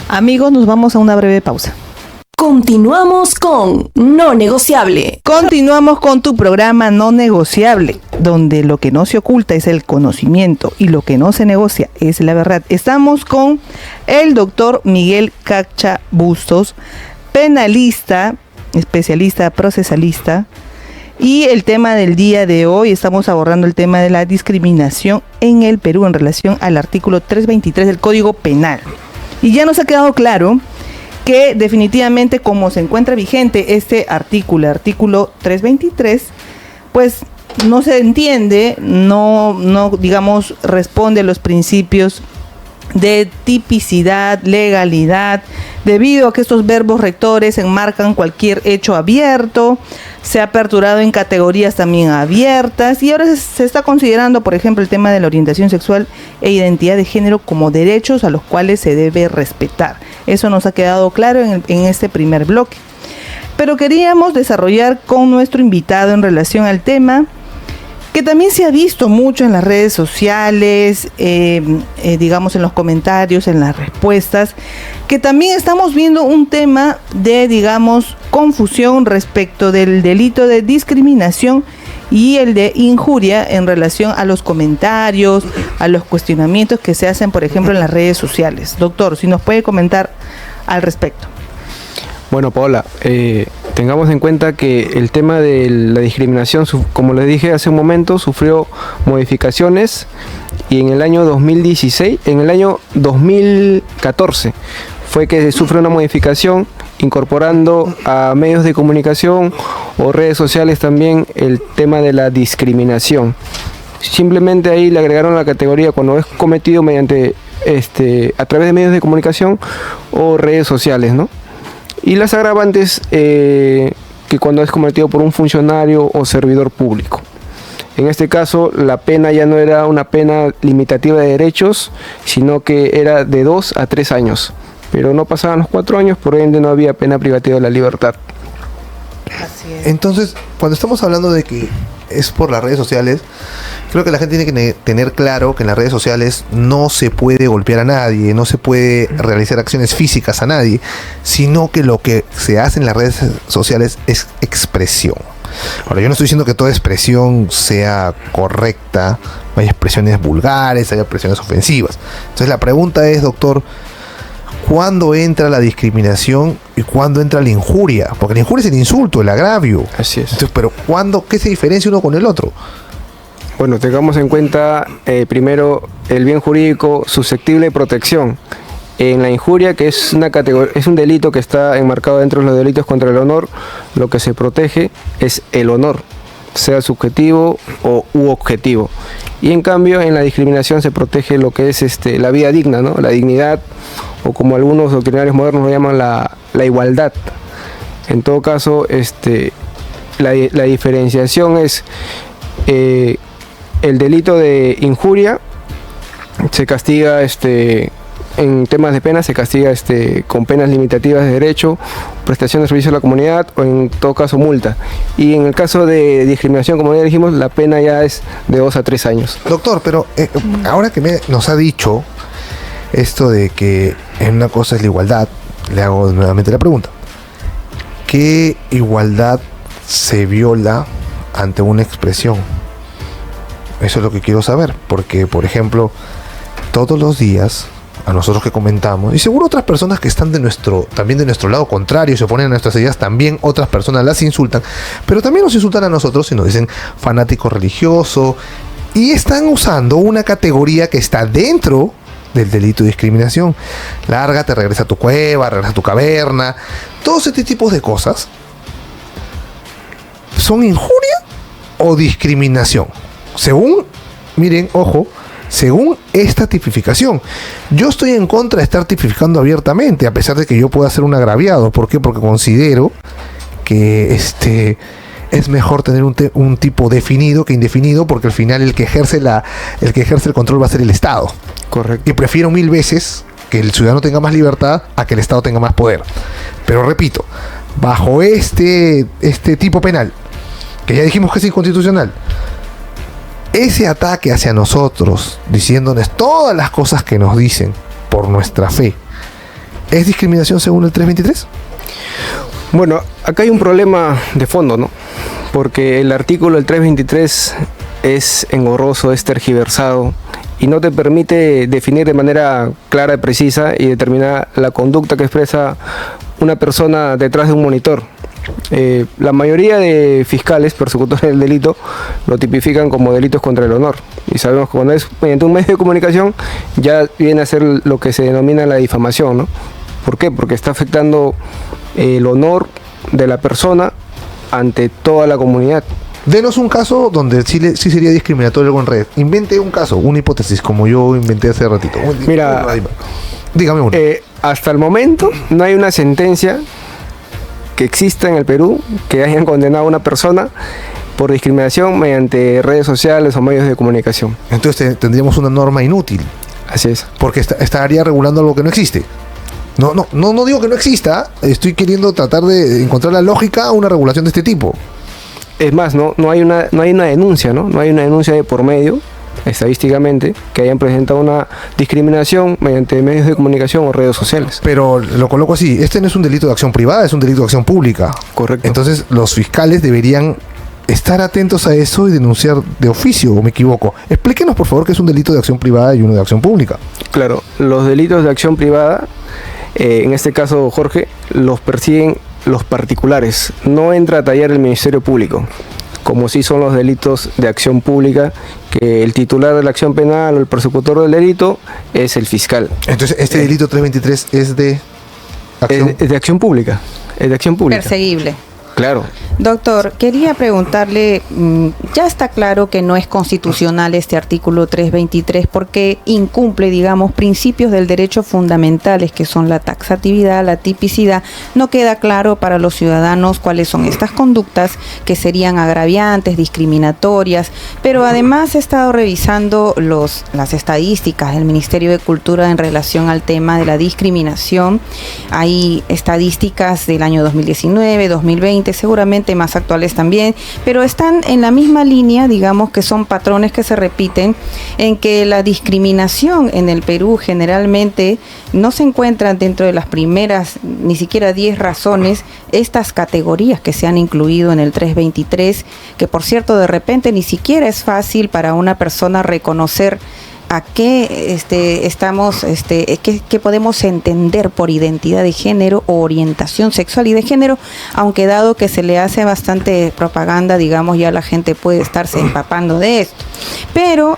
Amigos, nos vamos a una breve pausa. Continuamos con No Negociable. Continuamos con tu programa No Negociable, donde lo que no se oculta es el conocimiento y lo que no se negocia es la verdad. Estamos con el doctor Miguel Cacha Bustos, penalista, especialista procesalista, y el tema del día de hoy, estamos abordando el tema de la discriminación en el Perú en relación al artículo 323 del Código Penal. Y ya nos ha quedado claro que definitivamente como se encuentra vigente este artículo 323, pues no se entiende, no digamos responde a los principios de tipicidad, legalidad, debido a que estos verbos rectores enmarcan cualquier hecho abierto, se ha aperturado en categorías también abiertas y ahora se está considerando, por ejemplo, el tema de la orientación sexual e identidad de género como derechos a los cuales se debe respetar. Eso nos ha quedado claro en este primer bloque. Pero queríamos desarrollar con nuestro invitado en relación al tema que también se ha visto mucho en las redes sociales, digamos en los comentarios, en las respuestas, que también estamos viendo un tema de, digamos, confusión respecto del delito de discriminación y el de injuria en relación a los comentarios, a los cuestionamientos que se hacen, por ejemplo, en las redes sociales. Doctor, si nos puede comentar al respecto. Bueno, Paola, tengamos en cuenta que el tema de la discriminación, como les dije hace un momento, sufrió modificaciones y en el año 2014 fue que sufrió una modificación incorporando a medios de comunicación o redes sociales también el tema de la discriminación. Simplemente ahí le agregaron la categoría cuando es cometido mediante a través de medios de comunicación o redes sociales, ¿no? Y las agravantes que cuando es cometido por un funcionario o servidor público. En este caso, la pena ya no era una pena limitativa de derechos, sino que era de 2 a 3 años. Pero no pasaban los 4 años, por ende no había pena privativa de la libertad. Así es. Entonces, cuando estamos hablando de que es por las redes sociales, creo que la gente tiene que tener claro que en las redes sociales no se puede golpear a nadie, no se puede realizar acciones físicas a nadie, sino que lo que se hace en las redes sociales es expresión. Ahora, yo no estoy diciendo que toda expresión sea correcta, hay expresiones vulgares, hay expresiones ofensivas. Entonces la pregunta es, doctor, ¿cuándo entra la discriminación y cuándo entra la injuria? Porque la injuria es el insulto, el agravio. Así es. Entonces, pero ¿qué se diferencia uno con el otro? Bueno, tengamos en cuenta primero el bien jurídico susceptible de protección. En la injuria, que es es un delito que está enmarcado dentro de los delitos contra el honor, lo que se protege es el honor, sea subjetivo u objetivo. Y en cambio, en la discriminación se protege lo que es la vida digna, ¿no? La dignidad, o como algunos doctrinarios modernos lo llaman la igualdad. En todo caso, la diferenciación es el delito de injuria se castiga en temas de pena se castiga con penas limitativas de derecho, prestación de servicio a la comunidad o en todo caso multa. Y en el caso de discriminación, como ya dijimos, la pena ya es de 2 a 3 años. Doctor, pero ahora que nos ha dicho esto de que en una cosa es la igualdad, le hago nuevamente la pregunta. ¿Qué igualdad se viola ante una expresión? Eso es lo que quiero saber, porque, por ejemplo, todos los días a nosotros que comentamos, y seguro otras personas que están también de nuestro lado contrario y se oponen a nuestras ideas, también otras personas las insultan, pero también nos insultan a nosotros y nos dicen fanático religioso, y están usando una categoría que está dentro del delito de discriminación. Lárgate, regresa a tu cueva, regresa a tu caverna. Todos este tipo de cosas ¿son injuria o discriminación? Según miren, ojo, según esta tipificación. Yo estoy en contra de estar tipificando abiertamente, a pesar de que yo pueda ser un agraviado. ¿Por qué? Porque considero que es mejor tener un tipo definido que indefinido, porque al final el que ejerce el control va a ser el Estado. Correcto. Y prefiero 1000 veces que el ciudadano tenga más libertad a que el Estado tenga más poder. Pero repito, bajo este tipo penal, que ya dijimos que es inconstitucional, ese ataque hacia nosotros, diciéndonos todas las cosas que nos dicen por nuestra fe, ¿es discriminación según el 323? Bueno, acá hay un problema de fondo, ¿no? Porque el artículo del 323 es engorroso, es tergiversado y no te permite definir de manera clara y precisa y determinar la conducta que expresa una persona detrás de un monitor. La mayoría de fiscales persecutores del delito lo tipifican como delitos contra el honor, y sabemos que cuando es mediante un medio de comunicación ya viene a ser lo que se denomina la difamación, ¿no? ¿Por qué? Porque está afectando el honor de la persona ante toda la comunidad. Denos un caso donde sí sería discriminatorio algo en red. Invente un caso, una hipótesis, como yo inventé hace ratito. Mira, dígame uno. Hasta el momento no hay una sentencia que exista en el Perú que hayan condenado a una persona por discriminación mediante redes sociales o medios de comunicación. Entonces tendríamos una norma inútil. Así es. Porque estaría regulando algo que no existe. No digo que no exista, estoy queriendo tratar de encontrar la lógica a una regulación de este tipo. Es más, no hay una denuncia, ¿no? No hay una denuncia de por medio, estadísticamente, que hayan presentado una discriminación mediante medios de comunicación o redes sociales. Pero lo coloco así, este no es un delito de acción privada, es un delito de acción pública. Correcto. Entonces los fiscales deberían estar atentos a eso y denunciar de oficio, ¿o me equivoco? Explíquenos, por favor, qué es un delito de acción privada y uno de acción pública. Claro, los delitos de acción privada, en este caso, Jorge, los persiguen los particulares. No entra a tallar el Ministerio Público, como sí son los delitos de acción pública, que el titular de la acción penal o el persecutor del delito es el fiscal. Entonces, este delito 323 es de acción... Es de acción pública. Es de acción pública. Perseguible. Claro. Doctor, quería preguntarle, ya está claro que no es constitucional este artículo 323 porque incumple, digamos, principios del derecho fundamentales que son la taxatividad, la tipicidad. No queda claro para los ciudadanos cuáles son estas conductas que serían agraviantes, discriminatorias, pero además he estado revisando las estadísticas del Ministerio de Cultura en relación al tema de la discriminación. Hay estadísticas del año 2019, 2020, seguramente más actuales también, pero están en la misma línea, digamos que son patrones que se repiten, en que la discriminación en el Perú generalmente no se encuentran dentro de las primeras, ni siquiera 10 razones, estas categorías que se han incluido en el 323, que por cierto de repente ni siquiera es fácil para una persona reconocer a qué qué podemos entender por identidad de género o orientación sexual y de género, aunque dado que se le hace bastante propaganda, digamos, ya la gente puede estarse empapando de esto. Pero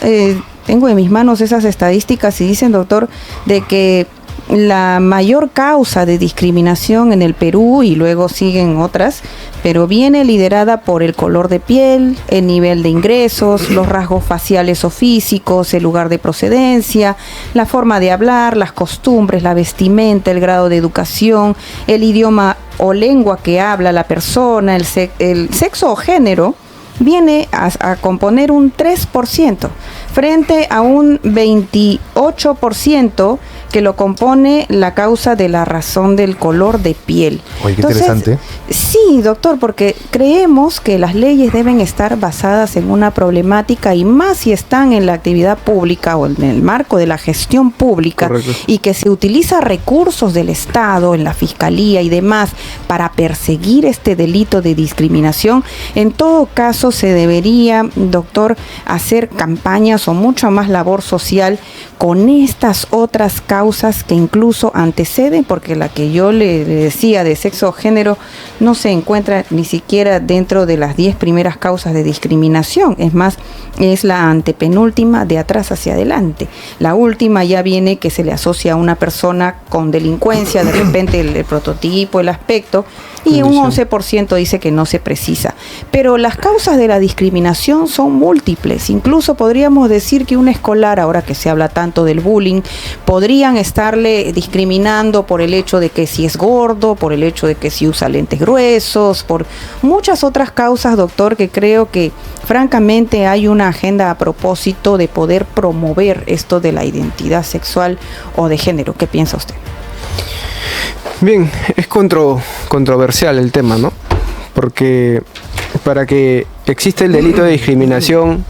tengo en mis manos esas estadísticas y dicen, doctor, de que la mayor causa de discriminación en el Perú, y luego siguen otras, pero viene liderada por el color de piel, el nivel de ingresos, los rasgos faciales o físicos, el lugar de procedencia, la forma de hablar, las costumbres, la vestimenta, el grado de educación, el idioma o lengua que habla la persona, el sexo o género. Viene a componer un 3% frente a un 28% que lo compone la causa de la razón del color de piel. Oye, qué Entonces, interesante. Sí, doctor, porque creemos que las leyes deben estar basadas en una problemática y más si están en la actividad pública o en el marco de la gestión pública. Correcto. Y que se utiliza recursos del Estado, en la Fiscalía y demás para perseguir este delito de discriminación. En todo caso, se debería, doctor, hacer campañas o mucha más labor social con estas otras causas causas que incluso anteceden, porque la que yo le decía de sexo o género no se encuentra ni siquiera dentro de las 10 primeras causas de discriminación. Es más, es la antepenúltima de atrás hacia adelante. La última ya viene que se le asocia a una persona con delincuencia, de repente el prototipo, el aspecto, y un 11% dice que no se precisa. Pero las causas de la discriminación son múltiples. Incluso podríamos decir que un escolar, ahora que se habla tanto del bullying, podrían estarle discriminando por el hecho de que si es gordo, por el hecho de que si usa lentes gruesos, por muchas otras causas, doctor, que creo que francamente hay una agenda a propósito de poder promover esto de la identidad sexual o de género. ¿Qué piensa usted? Bien, es controversial el tema, ¿no? Porque para que exista el delito de discriminación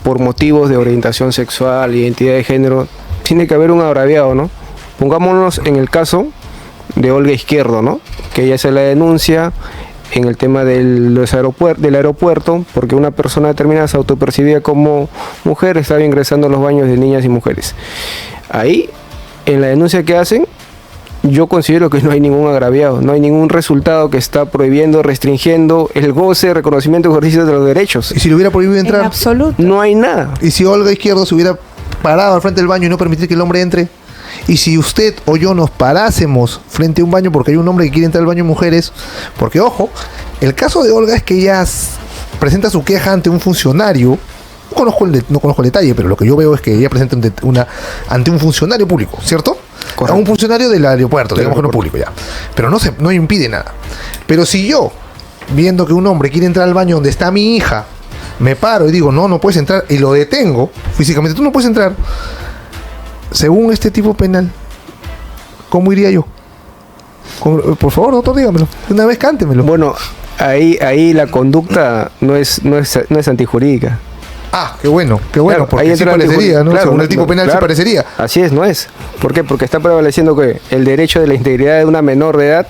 por motivos de orientación sexual, identidad de género, tiene que haber un agraviado, ¿no? Pongámonos en el caso de Olga Izquierdo, ¿no? Que ella se la denuncia en el tema del aeropuerto, porque una persona determinada se autopercibía como mujer, estaba ingresando a los baños de niñas y mujeres. Ahí, en la denuncia que hacen, yo considero que no hay ningún agraviado, no hay ningún resultado que está prohibiendo, restringiendo el goce, reconocimiento y ejercicio de los derechos. ¿Y si le hubiera prohibido entrar? En absoluto. No hay nada. ¿Y si Olga Izquierdo se hubiera parado al frente del baño y no permitir que el hombre entre? ¿Y si usted o yo nos parásemos frente a un baño porque hay un hombre que quiere entrar al baño de mujeres? Porque, ojo, el caso de Olga es que ella presenta su queja ante un funcionario. No conozco el detalle, pero lo que yo veo es que ella presenta ante un funcionario público, ¿cierto? Correcto. A un funcionario del aeropuerto, digamos que no público ya. Pero no impide nada. Pero si yo, viendo que un hombre quiere entrar al baño donde está mi hija, me paro y digo, no puedes entrar, y lo detengo físicamente, tú no puedes entrar, según este tipo penal, ¿cómo iría yo? Por favor, doctor, dígamelo. Una vez cántemelo. Bueno, ahí la conducta no es antijurídica. Ah, qué bueno, claro, porque ahí sí parecería, ¿no? Claro, según el tipo penal claro, sí parecería. Así es, no es. ¿Por qué? Porque está prevaleciendo que el derecho de la integridad de una menor de edad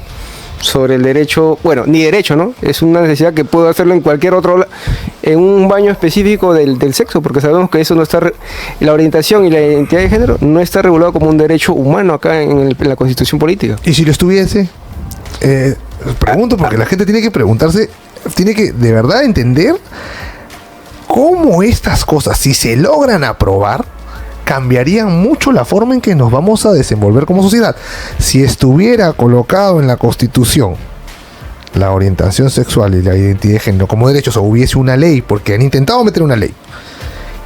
sobre el derecho, bueno, ni derecho, ¿no? Es una necesidad que puedo hacerlo en cualquier otro, en un baño específico del sexo, porque sabemos que eso no está, la orientación y la identidad de género no está regulado como un derecho humano acá en la Constitución política. ¿Y si lo estuviese? Pregunto porque la gente tiene que preguntarse, tiene que de verdad entender cómo estas cosas, si se logran aprobar, cambiarían mucho la forma en que nos vamos a desenvolver como sociedad. Si estuviera colocado en la Constitución la orientación sexual y la identidad de género como derechos, o hubiese una ley, porque han intentado meter una ley,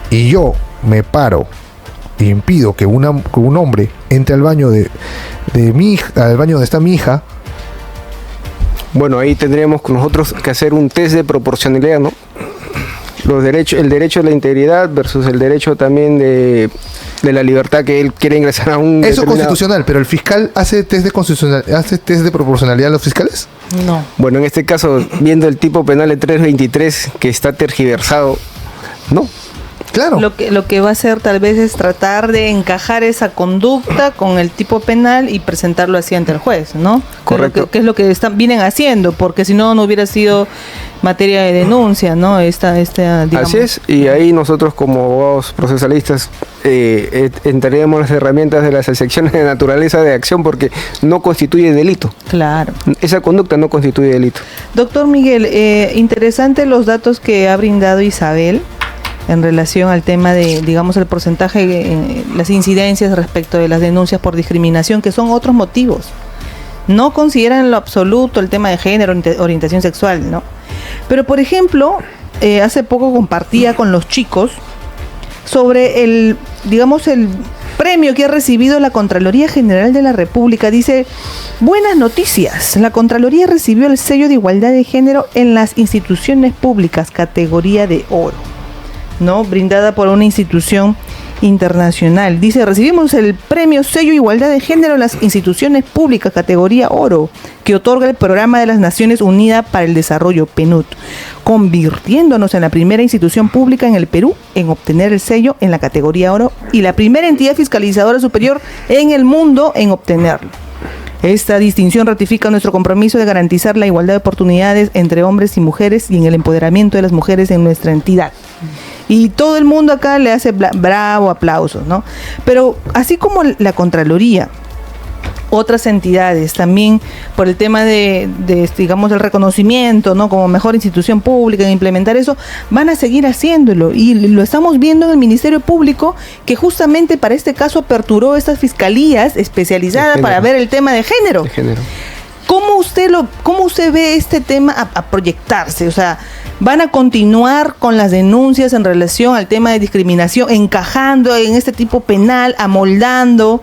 y yo me paro e impido que un hombre entre al baño de mi hija, al baño donde está mi hija. Bueno, ahí tendríamos nosotros que hacer un test de proporcionalidad, ¿no? Los derechos, el derecho a la integridad versus el derecho también de la libertad que él quiere ingresar a un... Eso es constitucional, pero el fiscal hace test de proporcionalidad a los fiscales. No. Bueno, en este caso, viendo el tipo penal de 323 que está tergiversado, no. Claro. Lo que va a hacer tal vez es tratar de encajar esa conducta con el tipo penal y presentarlo así ante el juez, ¿no? Correcto. Que es lo que vienen haciendo, porque si no hubiera sido materia de denuncia, ¿no? Digamos. Así es, y ahí nosotros como abogados procesalistas entraríamos las herramientas de las excepciones de naturaleza de acción porque no constituye delito. Claro. Esa conducta no constituye delito. Doctor Miguel, interesante los datos que ha brindado Isabel en relación al tema de, digamos, el porcentaje, las incidencias respecto de las denuncias por discriminación, que son otros motivos. No consideran en lo absoluto el tema de género, orientación sexual, ¿no? Pero, por ejemplo, hace poco compartía con los chicos sobre el premio que ha recibido la Contraloría General de la República. Dice, buenas noticias, la Contraloría recibió el sello de igualdad de género en las instituciones públicas, categoría de oro, ¿no? Brindada por una institución internacional. Dice, recibimos el premio Sello Igualdad de Género en las instituciones públicas, categoría oro, que otorga el Programa de las Naciones Unidas para el Desarrollo, PNUD, convirtiéndonos en la primera institución pública en el Perú en obtener el sello en la categoría oro y la primera entidad fiscalizadora superior en el mundo en obtenerlo. Esta distinción ratifica nuestro compromiso de garantizar la igualdad de oportunidades entre hombres y mujeres y en el empoderamiento de las mujeres en nuestra entidad. Y todo el mundo acá le hace bravo, aplausos, ¿no? Pero así como la Contraloría, otras entidades también por el tema de digamos del reconocimiento, ¿no? Como mejor institución pública en implementar eso, van a seguir haciéndolo y lo estamos viendo en el Ministerio Público, que justamente para este caso aperturó estas fiscalías especializadas para ver el tema de género. ¿Cómo usted ve este tema a proyectarse? O sea, ¿van a continuar con las denuncias en relación al tema de discriminación, encajando en este tipo penal, amoldando?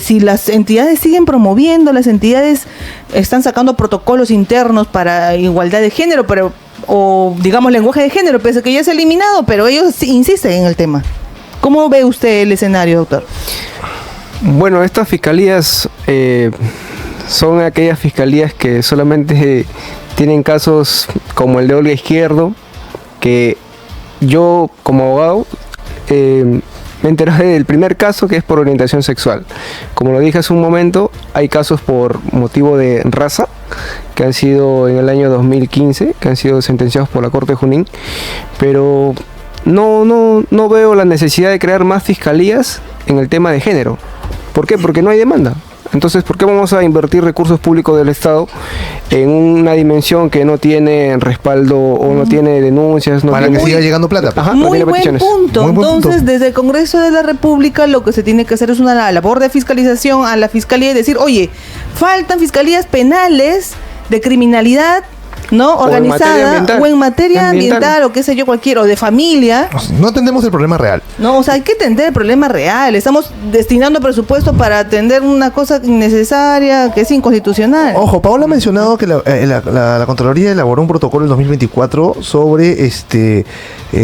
Si las entidades siguen promoviendo, las entidades están sacando protocolos internos para igualdad de género, o digamos lenguaje de género, pese a que ya se ha eliminado, pero ellos sí insisten en el tema. ¿Cómo ve usted el escenario, doctor? Bueno, estas fiscalías son aquellas fiscalías que solamente tienen casos como el de Olga Izquierdo, que yo como abogado me enteré del primer caso, que es por orientación sexual. Como lo dije hace un momento, hay casos por motivo de raza que han sido en el año 2015, que han sido sentenciados por la Corte de Junín, pero no veo la necesidad de crear más fiscalías en el tema de género. ¿Por qué? Porque no hay demanda. Entonces, ¿por qué vamos a invertir recursos públicos del Estado en una dimensión que no tiene respaldo o no tiene denuncias? Para que siga llegando plata. Ajá, muy buen punto. Entonces, desde el Congreso de la República lo que se tiene que hacer es una labor de fiscalización a la Fiscalía y decir, oye, faltan fiscalías penales de criminalidad, ¿no? Organizada, o en materia ambiental, o qué sé yo, o de familia. No atendemos el problema real. No, o sea, hay que atender el problema real. Estamos destinando presupuesto para atender una cosa innecesaria, que es inconstitucional. Ojo, Paola ha mencionado que la Contraloría elaboró un protocolo en 2024 sobre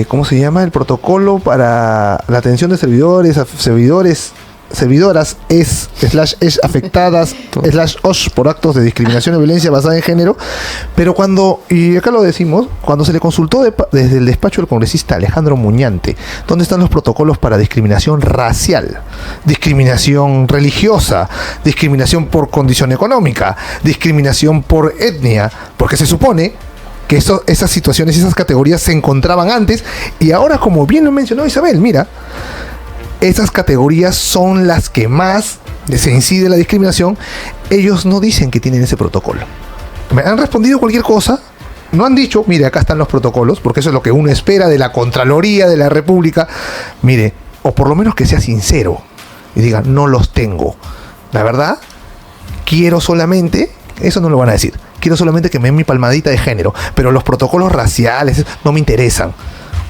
¿cómo se llama? El protocolo para la atención de servidoras es afectadas / por actos de discriminación o violencia basada en género, pero y acá lo decimos, cuando se le consultó desde el despacho del congresista Alejandro Muñante, ¿dónde están los protocolos para discriminación racial, discriminación religiosa, discriminación por condición económica, discriminación por etnia? Porque se supone que esas situaciones y esas categorías se encontraban antes, y ahora, como bien lo mencionó Isabel, mira, esas categorías son las que más se incide la discriminación. Ellos no dicen que tienen ese protocolo. Me han respondido cualquier cosa. No han dicho, mire, acá están los protocolos, porque eso es lo que uno espera de la Contraloría de la República. Mire, o por lo menos que sea sincero y diga, no los tengo. La verdad, quiero solamente, eso no lo van a decir, quiero solamente que me den mi palmadita de género, pero los protocolos raciales no me interesan.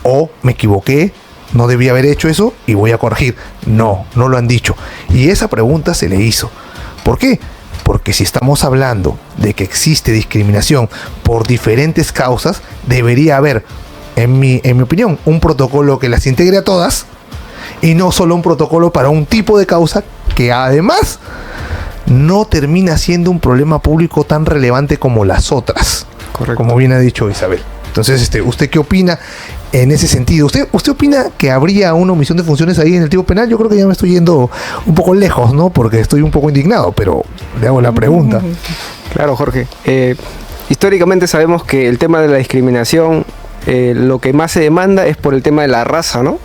O me equivoqué, no debía haber hecho eso y voy a corregir. No lo han dicho. Y esa pregunta se le hizo. ¿Por qué? Porque si estamos hablando de que existe discriminación por diferentes causas, debería haber, en mi opinión, un protocolo que las integre a todas y no solo un protocolo para un tipo de causa que además no termina siendo un problema público tan relevante como las otras. Correcto. Como bien ha dicho Isabel. Entonces, ¿usted qué opina en ese sentido? ¿Usted opina que habría una omisión de funciones ahí en el tipo penal? Yo creo que ya me estoy yendo un poco lejos, ¿no? Porque estoy un poco indignado, pero le hago la pregunta. Claro, Jorge. Históricamente sabemos que el tema de la discriminación, lo que más se demanda es por el tema de la raza, ¿no?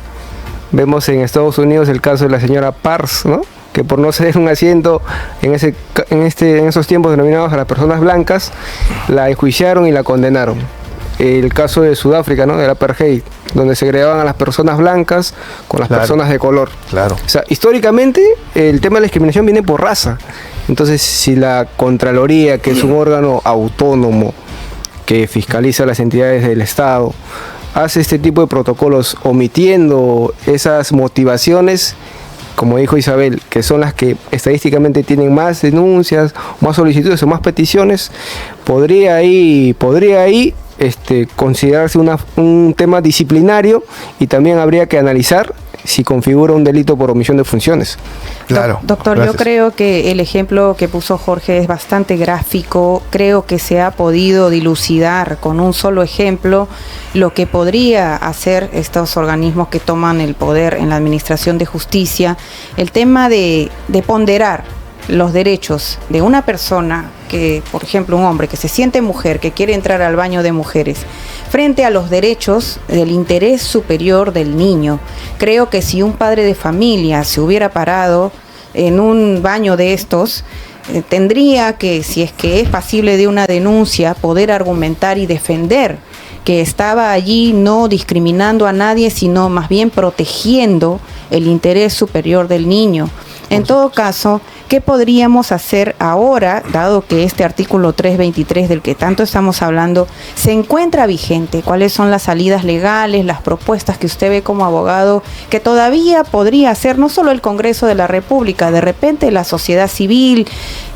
Vemos en Estados Unidos el caso de la señora Pars, ¿no? Que por no ceder un asiento en esos tiempos denominados a las personas blancas, la enjuiciaron y la condenaron. El caso de Sudáfrica, ¿no? Del apartheid, donde segregaban a las personas blancas con las personas de color. Claro. O sea, históricamente el tema de la discriminación viene por raza. Entonces, si la Contraloría, que es un órgano autónomo que fiscaliza las entidades del Estado, hace este tipo de protocolos omitiendo esas motivaciones, como dijo Isabel, que son las que estadísticamente tienen más denuncias, más solicitudes o más peticiones, podría ahí considerarse un tema disciplinario, y también habría que analizar si configura un delito por omisión de funciones. Claro. Doctor, gracias. Yo creo que el ejemplo que puso Jorge es bastante gráfico. Creo que se ha podido dilucidar con un solo ejemplo lo que podría hacer estos organismos que toman el poder en la administración de justicia. El tema de ponderar los derechos de una persona que, por ejemplo, un hombre que se siente mujer, que quiere entrar al baño de mujeres, frente a los derechos del interés superior del niño. Creo que si un padre de familia se hubiera parado en un baño de estos, tendría que, si es que es pasible de una denuncia, poder argumentar y defender que estaba allí no discriminando a nadie, sino más bien protegiendo el interés superior del niño. En todo caso, ¿qué podríamos hacer ahora, dado que este artículo 323 del que tanto estamos hablando se encuentra vigente? ¿Cuáles son las salidas legales, las propuestas que usted ve como abogado que todavía podría hacer no solo el Congreso de la República, de repente la sociedad civil?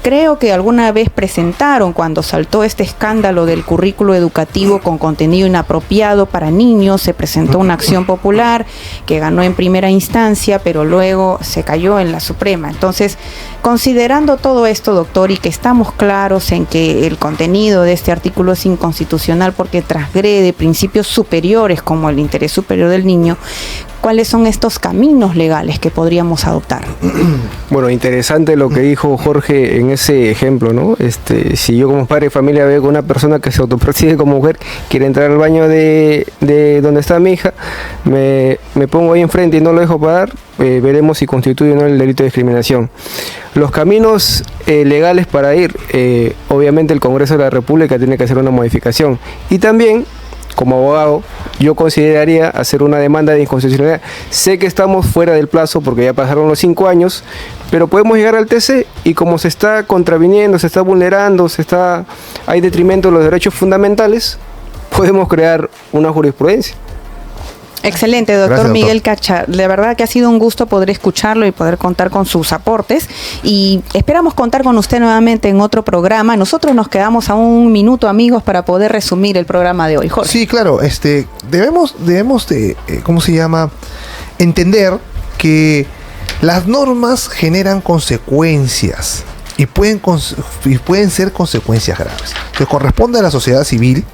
Creo que alguna vez presentaron, cuando saltó este escándalo del currículo educativo con contenido inapropiado para niños, se presentó una acción popular que ganó en primera instancia, pero luego se cayó en la Suprema. Entonces, considerando todo esto, doctor, y que estamos claros en que el contenido de este artículo es inconstitucional porque transgrede principios superiores como el interés superior del niño, ¿cuáles son estos caminos legales que podríamos adoptar? Bueno, interesante lo que dijo Jorge en ese ejemplo, ¿no? Si yo como padre de familia veo que una persona que se autopercibe como mujer quiere entrar al baño de donde está mi hija, me pongo ahí enfrente y no lo dejo pagar, veremos si constituye o no el delito de discriminación. Los caminos legales para ir, obviamente el Congreso de la República tiene que hacer una modificación, y también como abogado, yo consideraría hacer una demanda de inconstitucionalidad. Sé que estamos fuera del plazo porque ya pasaron los 5 años, pero podemos llegar al TC y como se está contraviniendo, se está vulnerando, hay detrimento de los derechos fundamentales, podemos crear una jurisprudencia. Excelente, doctor. Gracias, doctor Miguel Cacha. De verdad que ha sido un gusto poder escucharlo y poder contar con sus aportes. Y esperamos contar con usted nuevamente en otro programa. Nosotros nos quedamos a un minuto, amigos, para poder resumir el programa de hoy. Jorge. Sí, claro. Debemos de, ¿cómo se llama? Entender que las normas generan consecuencias y pueden ser consecuencias graves. Que corresponde a la sociedad civil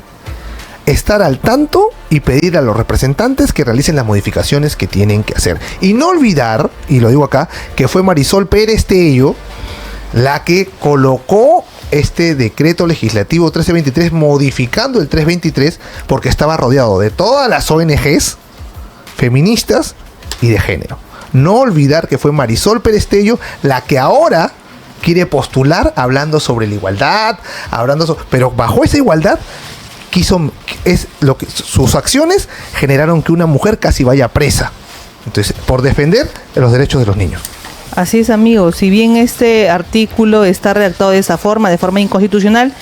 estar al tanto y pedir a los representantes que realicen las modificaciones que tienen que hacer. Y no olvidar, y lo digo acá, que fue Marisol Pérez Tello la que colocó este decreto legislativo 1323 modificando el 323 porque estaba rodeado de todas las ONGs feministas y de género. No olvidar que fue Marisol Pérez Tello la que ahora quiere postular hablando sobre la igualdad, pero bajo esa igualdad sus acciones generaron que una mujer casi vaya presa. Entonces, por defender los derechos de los niños. Así es, amigos. Si bien este artículo está redactado de esa forma, de forma inconstitucional,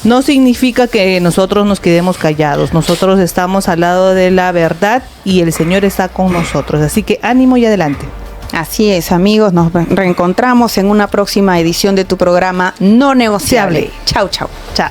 no significa que nosotros nos quedemos callados. Nosotros estamos al lado de la verdad y el Señor está con nosotros. Así que ánimo y adelante. Así es, amigos. Nos reencontramos en una próxima edición de tu programa No Negociable. Chau, chau. Chao.